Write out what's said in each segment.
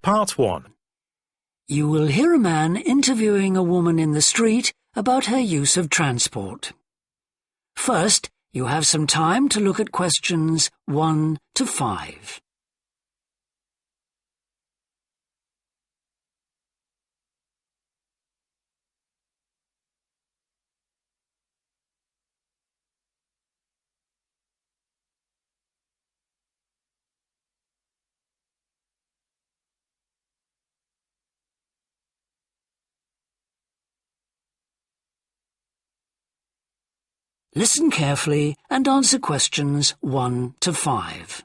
Part 1. You will hear a man interviewing a woman in the street about her use of transport. First, you have some time to look at questions 1 to 5. Listen carefully and answer questions 1 to 5.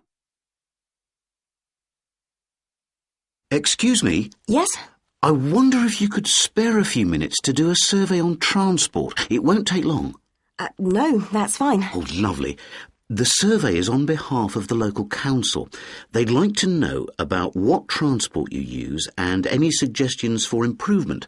Excuse me? Yes? I wonder if you could spare a few minutes to do a survey on transport. It won't take long. No, that's fine. Oh, lovely. The survey is on behalf of the local council. They'd like to know about what transport you use and any suggestions for improvement.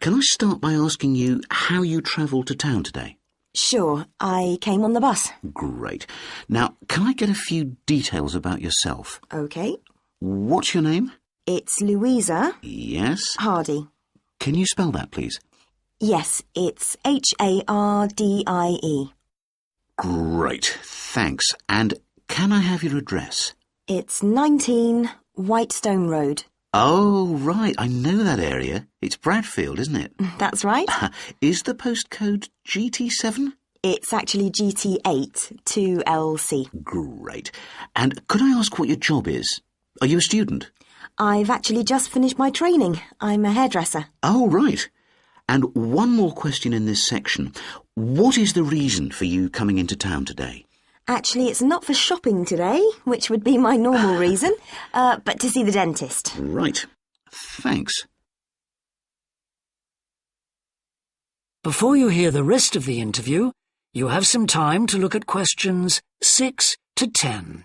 Can I start by asking you how you travelled to town today? Sure, I came on the bus. Great. Now, can I get a few details about yourself? OK. What's your name? It's Louisa. Yes. Hardy. Can you spell that, please? Yes, it's Hardie. Great, thanks. And can I have your address? It's 19 Whitestone Road. Oh, right, I know that area. It's Bradfield, isn't it? That's right. Is the postcode GT7? It's actually GT8 2LC. Great. And could I ask what your job is? Are you a student? I've actually just finished my training. I'm a hairdresser. Oh, right. And one more question in this section. What is the reason for you coming into town today? Actually, it's not for shopping today, which would be my normal reason, but to see the dentist. Right. Thanks. Before you hear the rest of the interview, you have some time to look at questions 6 to 10.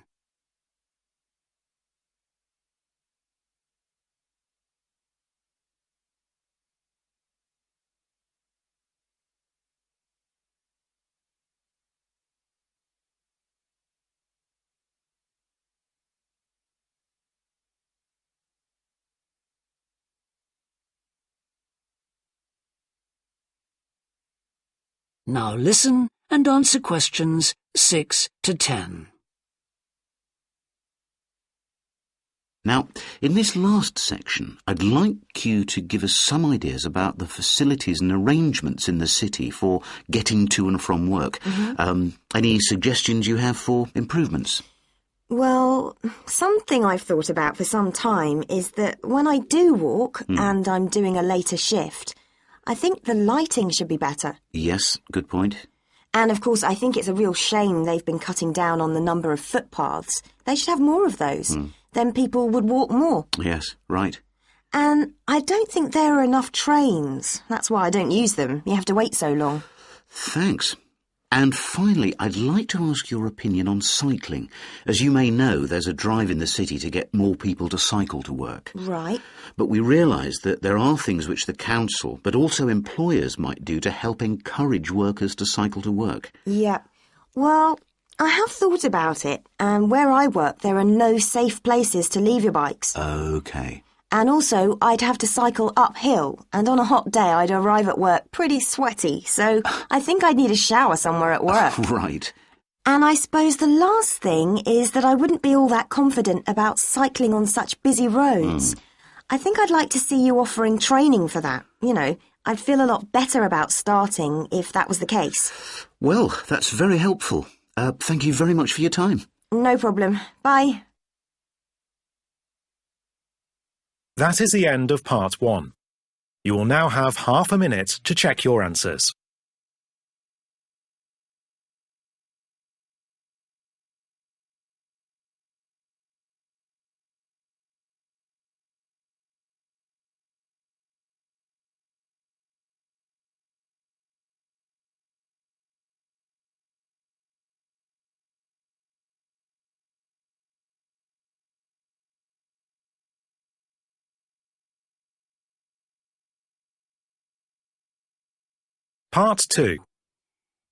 Now listen and answer questions 6 to 10. Now, in this last section, I'd like you to give us some ideas about the facilities and arrangements in the city for getting to and from work. Any suggestions you have for improvements? Well, something I've thought about for some time is that when I do walk and I'm doing a later shift, I think the lighting should be better. Yes, good point. And of course, I think it's a real shame they've been cutting down on the number of footpaths. They should have more of those. Then people would walk more. Yes, right. And I don't think there are enough trains. That's why I don't use them. You have to wait so long. Thanks. And finally, I'd like to ask your opinion on cycling. As you may know, there's a drive in the city to get more people to cycle to work. Right. But we realise that there are things which the council, but also employers, might do to help encourage workers to cycle to work. Yeah. Well, I have thought about it, and where I work there are no safe places to leave your bikes. OK. And also, I'd have to cycle uphill, and on a hot day I'd arrive at work pretty sweaty, so I think I'd need a shower somewhere at work. Right. And I suppose the last thing is that I wouldn't be all that confident about cycling on such busy roads. I think I'd like to see you offering training for that. You know, I'd feel a lot better about starting if that was the case. Well, that's very helpful. Thank you very much for your time. No problem. Bye. That is the end of Part 1. You will now have half a minute to check your answers. Part 2.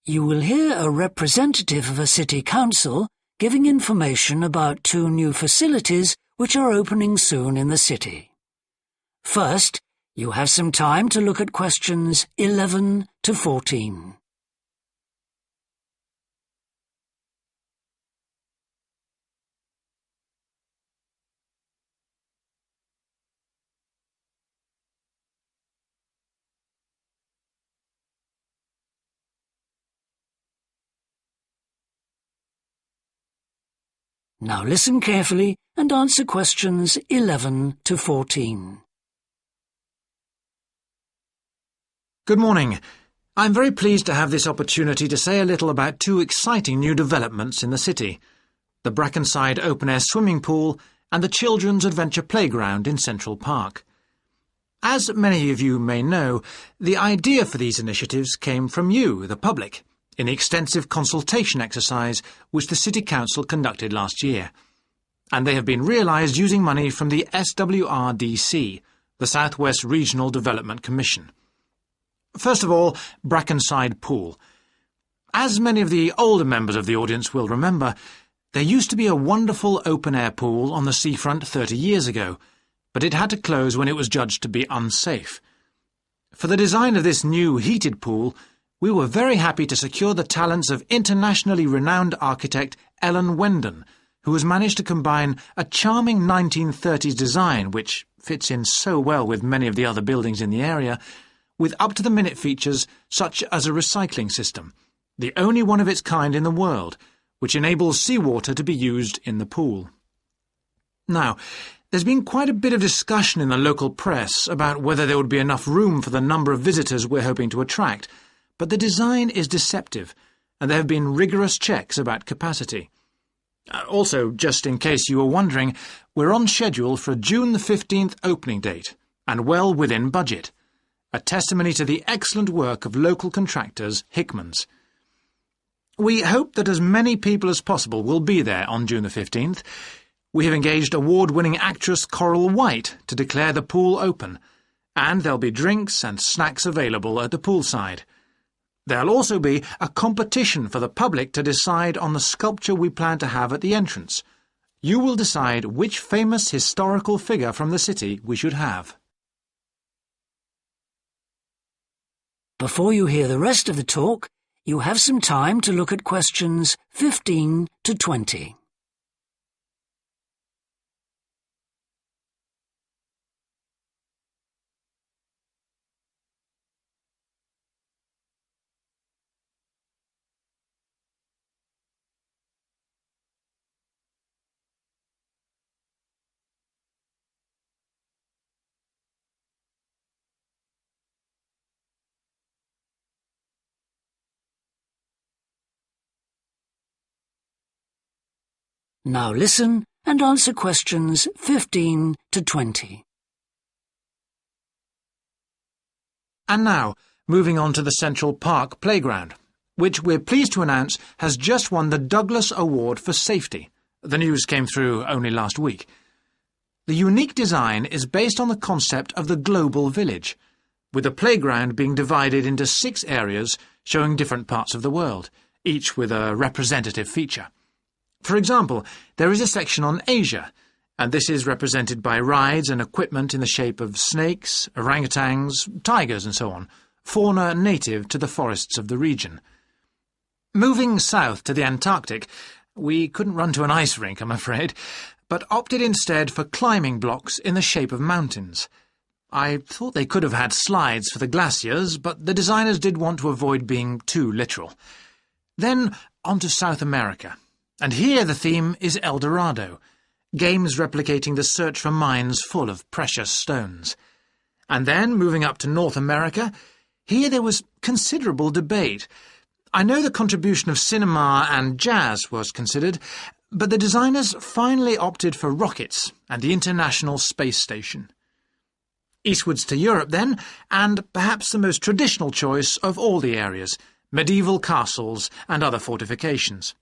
You will hear a representative of a city council giving information about 2 new facilities which are opening soon in the city. First, you have some time to look at questions 11 to 14. Now listen carefully and answer questions 11 to 14. Good morning. I'm very pleased to have this opportunity to say a little about two exciting new developments in the city: the Brackenside open-air swimming pool and the Children's Adventure Playground in Central Park. As many of you may know, the idea for these initiatives came from you, the public, in the extensive consultation exercise which the City Council conducted last year. And they have been realised using money from the SWRDC, the South West Regional Development Commission. First of all, Brackenside Pool. As many of the older members of the audience will remember, there used to be a wonderful open-air pool on the seafront 30 years ago, but it had to close when it was judged to be unsafe. For the design of this new heated pool, we were very happy to secure the talents of internationally renowned architect Ellen Wendon, who has managed to combine a charming 1930s design, which fits in so well with many of the other buildings in the area, with up-to-the-minute features such as a recycling system, the only one of its kind in the world, which enables seawater to be used in the pool. Now, there's been quite a bit of discussion in the local press about whether there would be enough room for the number of visitors we're hoping to attract, but the design is deceptive, and there have been rigorous checks about capacity. Also, just in case you were wondering, we're on schedule for a June the 15th opening date, and well within budget, a testimony to the excellent work of local contractors Hickman's. We hope that as many people as possible will be there on June the 15th. We have engaged award-winning actress Coral White to declare the pool open, and there'll be drinks and snacks available at the poolside. There'll also be a competition for the public to decide on the sculpture we plan to have at the entrance. You will decide which famous historical figure from the city we should have. Before you hear the rest of the talk, you have some time to look at questions 15 to 20. Now listen and answer questions 15 to 20. And now, moving on to the Central Park Playground, which we're pleased to announce has just won the Douglas Award for Safety. The news came through only last week. The unique design is based on the concept of the global village, with the playground being divided into 6 areas showing different parts of the world, each with a representative feature. For example, there is a section on Asia, and this is represented by rides and equipment in the shape of snakes, orangutans, tigers and so on, fauna native to the forests of the region. Moving south to the Antarctic, we couldn't run to an ice rink, I'm afraid, but opted instead for climbing blocks in the shape of mountains. I thought they could have had slides for the glaciers, but the designers did want to avoid being too literal. Then on to South America. And here the theme is El Dorado, games replicating the search for mines full of precious stones. And then, moving up to North America, here there was considerable debate. I know the contribution of cinema and jazz was considered, but the designers finally opted for rockets and the International Space Station. Eastwards to Europe then, and perhaps the most traditional choice of all the areas, medieval castles and other fortifications.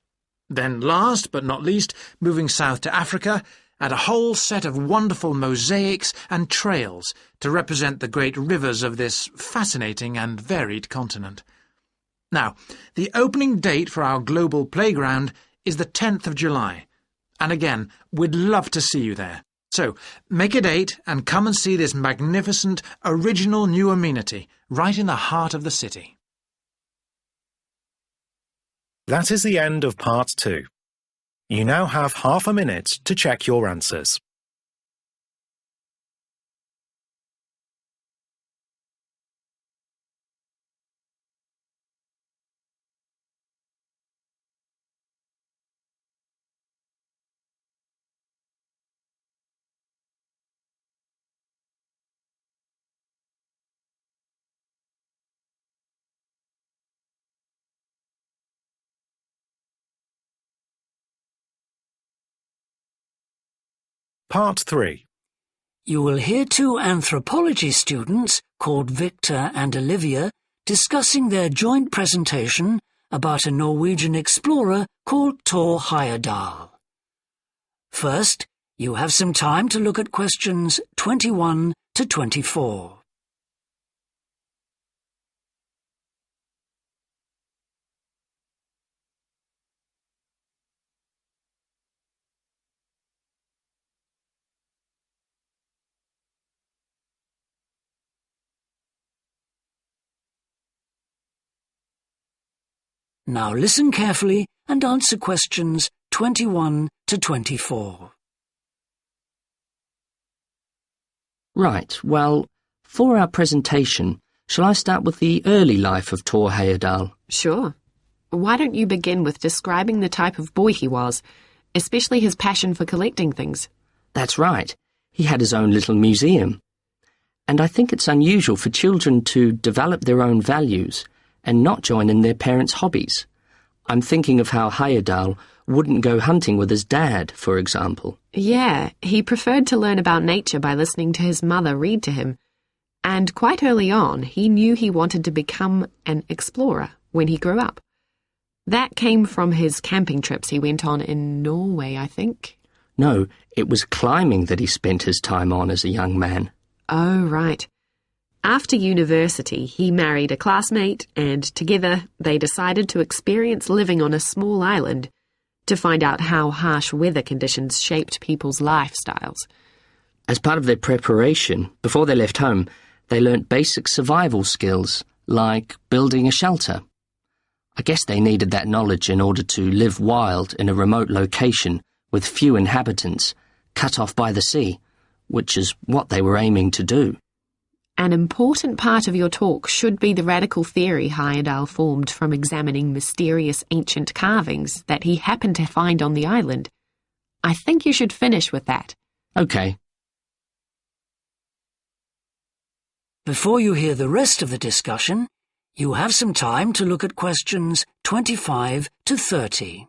Then last but not least, moving south to Africa, and a whole set of wonderful mosaics and trails to represent the great rivers of this fascinating and varied continent. Now, the opening date for our global playground is the 10th of July, And again, we'd love to see you there. So, make a date and come and see this magnificent, original new amenity right in the heart of the city. That is the end of Part 2. You now have half a minute to check your answers. Part 3. You will hear two anthropology students called Victor and Olivia discussing their joint presentation about a Norwegian explorer called Thor Heyerdahl. First, you have some time to look at questions 21 to 24. Now listen carefully and answer questions 21 to 24. Right, well, for our presentation, shall I start with the early life of Thor Heyerdahl? Sure. Why don't you begin with describing the type of boy he was, especially his passion for collecting things? That's right. He had his own little museum. And I think it's unusual for children to develop their own values and not join in their parents' hobbies. I'm thinking of how Heyerdahl wouldn't go hunting with his dad, for example. Yeah, he preferred to learn about nature by listening to his mother read to him. And quite early on, he knew he wanted to become an explorer when he grew up. That came from his camping trips he went on in Norway, I think. No, it was climbing that he spent his time on as a young man. Oh, right. After university, he married a classmate, and together they decided to experience living on a small island to find out how harsh weather conditions shaped people's lifestyles. As part of their preparation, before they left home, they learnt basic survival skills, like building a shelter. I guess they needed that knowledge in order to live wild in a remote location with few inhabitants, cut off by the sea, which is what they were aiming to do. An important part of your talk should be the radical theory Heyerdahl formed from examining mysterious ancient carvings that he happened to find on the island. I think you should finish with that. Okay. Before you hear the rest of the discussion, you have some time to look at questions 25 to 30.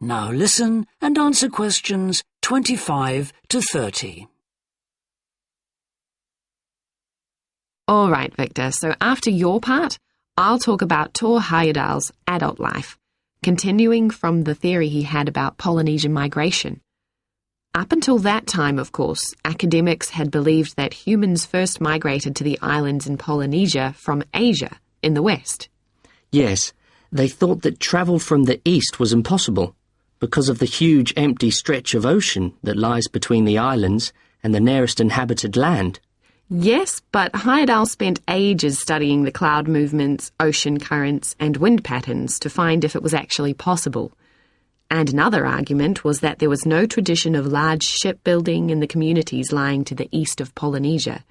Now listen and answer questions 25 to 30. All right, Victor, so after your part, I'll talk about Thor Heyerdahl's adult life, continuing from the theory he had about Polynesian migration. Up until that time, of course, academics had believed that humans first migrated to the islands in Polynesia from Asia in the west. Yes, they thought that travel from the east was impossible because of the huge empty stretch of ocean that lies between the islands and the nearest inhabited land. Yes, but Heyerdahl spent ages studying the cloud movements, ocean currents, and wind patterns to find if it was actually possible. And another argument was that there was no tradition of large shipbuilding in the communities lying to the east of Polynesia.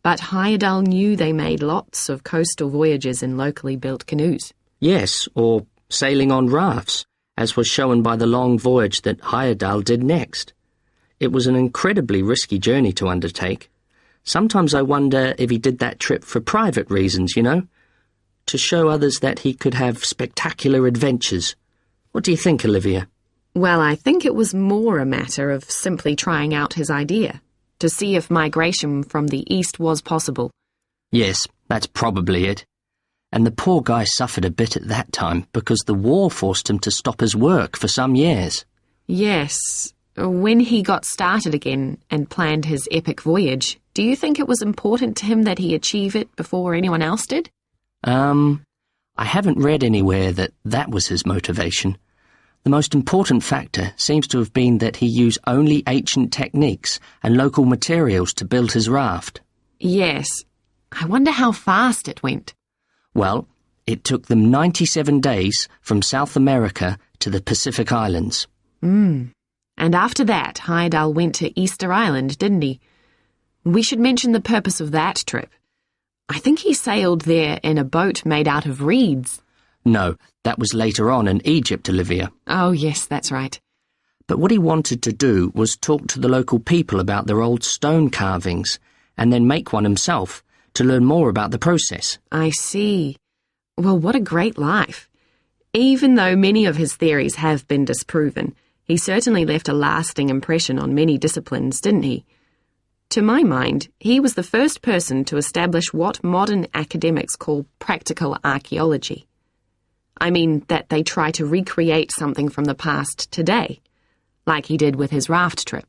But Heyerdahl knew they made lots of coastal voyages in locally built canoes. Yes, or sailing on rafts, as was shown by the long voyage that Heyerdahl did next. It was an incredibly risky journey to undertake. Sometimes I wonder if he did that trip for private reasons, you know, to show others that he could have spectacular adventures. What do you think, Olivia? Well, I think it was more a matter of simply trying out his idea, to see if migration from the east was possible. Yes, that's probably it. And the poor guy suffered a bit at that time because the war forced him to stop his work for some years. Yes. When he got started again and planned his epic voyage, do you think it was important to him that he achieve it before anyone else did? I haven't read anywhere that that was his motivation. The most important factor seems to have been that he used only ancient techniques and local materials to build his raft. Yes. I wonder how fast it went. Well, it took them 97 days from South America to the Pacific Islands. And after that, Heyerdahl went to Easter Island, didn't he? We should mention the purpose of that trip. I think he sailed there in a boat made out of reeds. No, that was later on in Egypt, Olivia. Oh, yes, that's right. But what he wanted to do was talk to the local people about their old stone carvings and then make one himself to learn more about the process. I see. Well, what a great life. Even though many of his theories have been disproven, he certainly left a lasting impression on many disciplines, didn't he? To my mind, he was the first person to establish what modern academics call practical archaeology. I mean that they try to recreate something from the past today, like he did with his raft trip.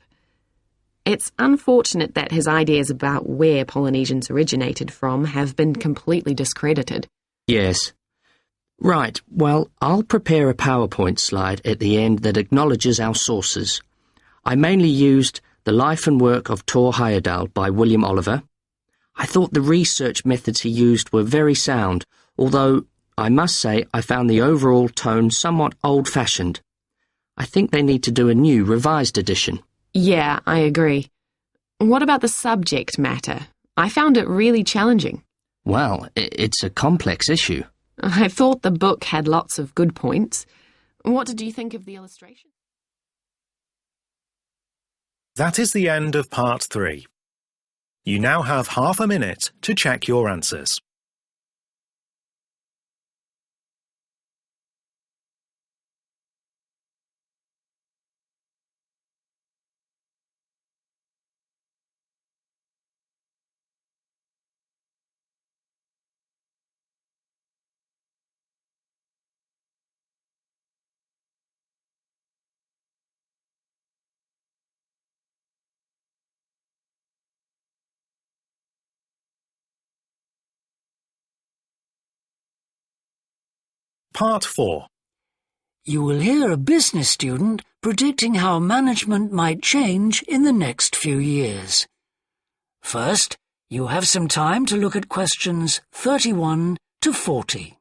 It's unfortunate that his ideas about where Polynesians originated from have been completely discredited. Yes. Right, well, I'll prepare a PowerPoint slide at the end that acknowledges our sources. I mainly used The Life and Work of Thor Heyerdahl by William Oliver. I thought the research methods he used were very sound, although I must say I found the overall tone somewhat old-fashioned. I think they need to do a new, revised edition. Yeah, I agree. What about the subject matter? I found it really challenging. Well, it's a complex issue. I thought the book had lots of good points. What did you think of the illustration? That is the end of part 3. You now have half a minute to check your answers. Part 4. You will hear a business student predicting how management might change in the next few years. First, you have some time to look at questions 31 to 40.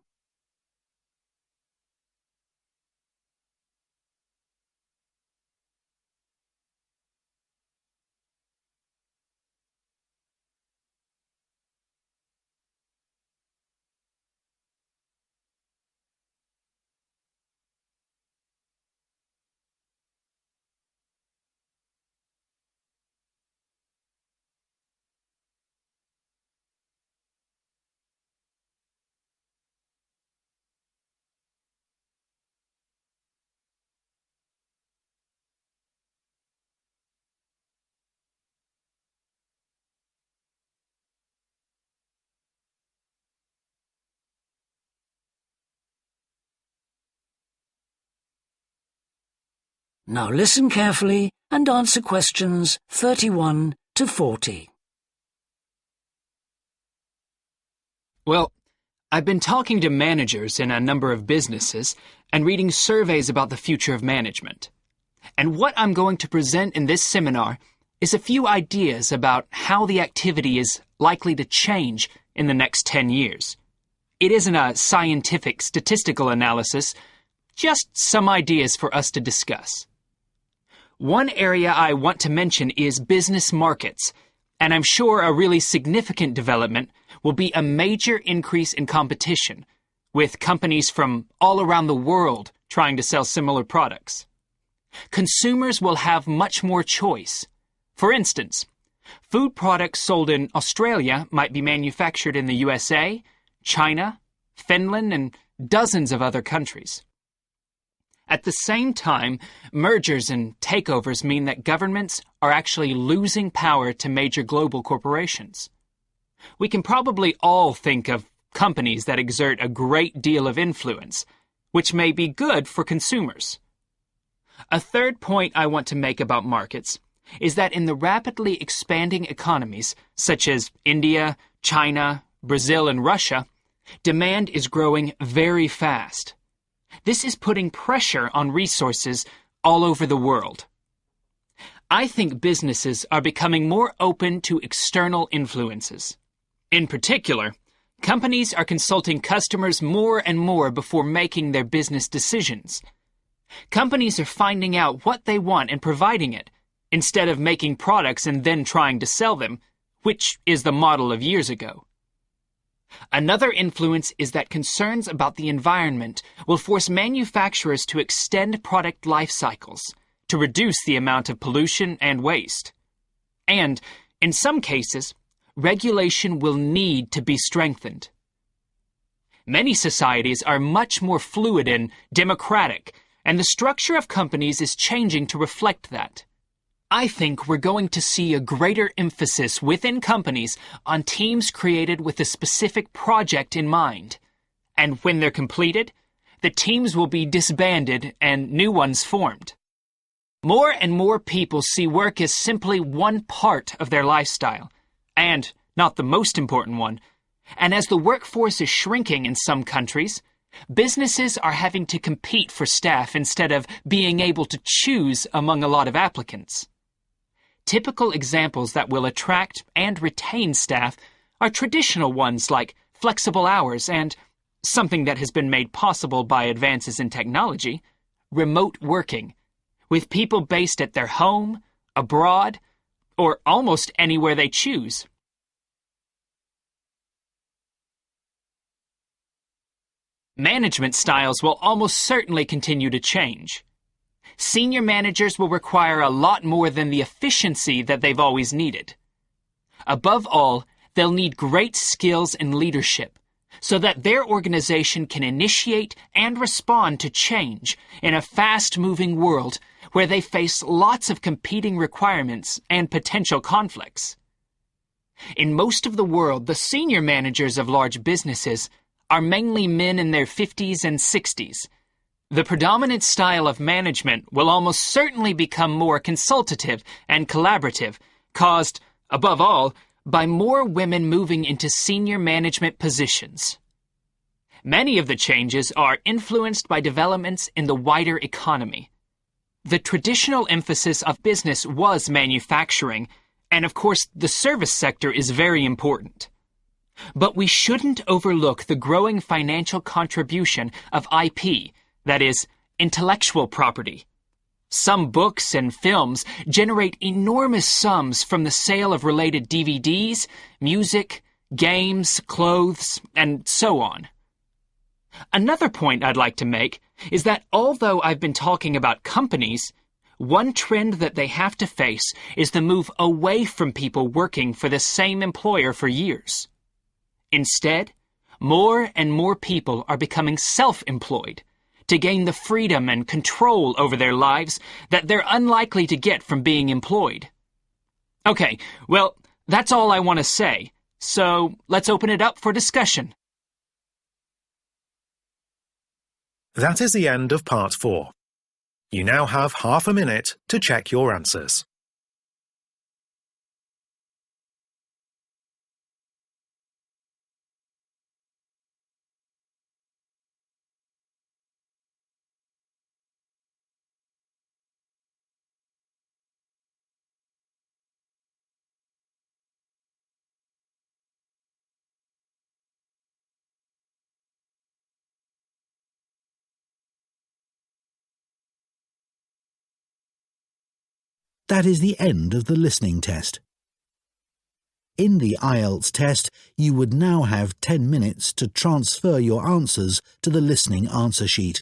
Now listen carefully and answer questions 31 to 40. Well, I've been talking to managers in a number of businesses and reading surveys about the future of management. And what I'm going to present in this seminar is a few ideas about how the activity is likely to change in the next 10 years. It isn't a scientific statistical analysis, just some ideas for us to discuss. One area I want to mention is business markets, and I'm sure a really significant development will be a major increase in competition, with companies from all around the world trying to sell similar products. Consumers will have much more choice. For instance, food products sold in Australia might be manufactured in the USA, China, Finland, and dozens of other countries. At the same time, mergers and takeovers mean that governments are actually losing power to major global corporations. We can probably all think of companies that exert a great deal of influence, which may be good for consumers. A third point I want to make about markets is that in the rapidly expanding economies, such as India, China, Brazil, and Russia, demand is growing very fast. This is putting pressure on resources all over the world. I think businesses are becoming more open to external influences. In particular, companies are consulting customers more and more before making their business decisions. Companies are finding out what they want and providing it, instead of making products and then trying to sell them, which is the model of years ago. Another influence is that concerns about the environment will force manufacturers to extend product life cycles to reduce the amount of pollution and waste. And, in some cases, regulation will need to be strengthened. Many societies are much more fluid and democratic, and the structure of companies is changing to reflect that. I think we're going to see a greater emphasis within companies on teams created with a specific project in mind. And when they're completed, the teams will be disbanded and new ones formed. More and more people see work as simply one part of their lifestyle, and not the most important one. And as the workforce is shrinking in some countries, businesses are having to compete for staff instead of being able to choose among a lot of applicants. Typical examples that will attract and retain staff are traditional ones like flexible hours and, something that has been made possible by advances in technology, remote working, with people based at their home, abroad, or almost anywhere they choose. Management styles will almost certainly continue to change. Senior managers will require a lot more than the efficiency that they've always needed. Above all, they'll need great skills in leadership so that their organization can initiate and respond to change in a fast-moving world where they face lots of competing requirements and potential conflicts. In most of the world, the senior managers of large businesses are mainly men in their 50s and 60s. The predominant style of management will almost certainly become more consultative and collaborative, caused, above all, by more women moving into senior management positions. Many of the changes are influenced by developments in the wider economy. The traditional emphasis of business was manufacturing, and of course the service sector is very important. But we shouldn't overlook the growing financial contribution of IP, that is, intellectual property. Some books and films generate enormous sums from the sale of related DVDs, music, games, clothes, and so on. Another point I'd like to make is that although I've been talking about companies, one trend that they have to face is the move away from people working for the same employer for years. Instead, more and more people are becoming self-employed to gain the freedom and control over their lives that they're unlikely to get from being employed. Okay, well, that's all I want to say, so let's open it up for discussion. That is the end of part 4. You now have half a minute to check your answers. That is the end of the listening test. In the IELTS test, you would now have 10 minutes to transfer your answers to the listening answer sheet.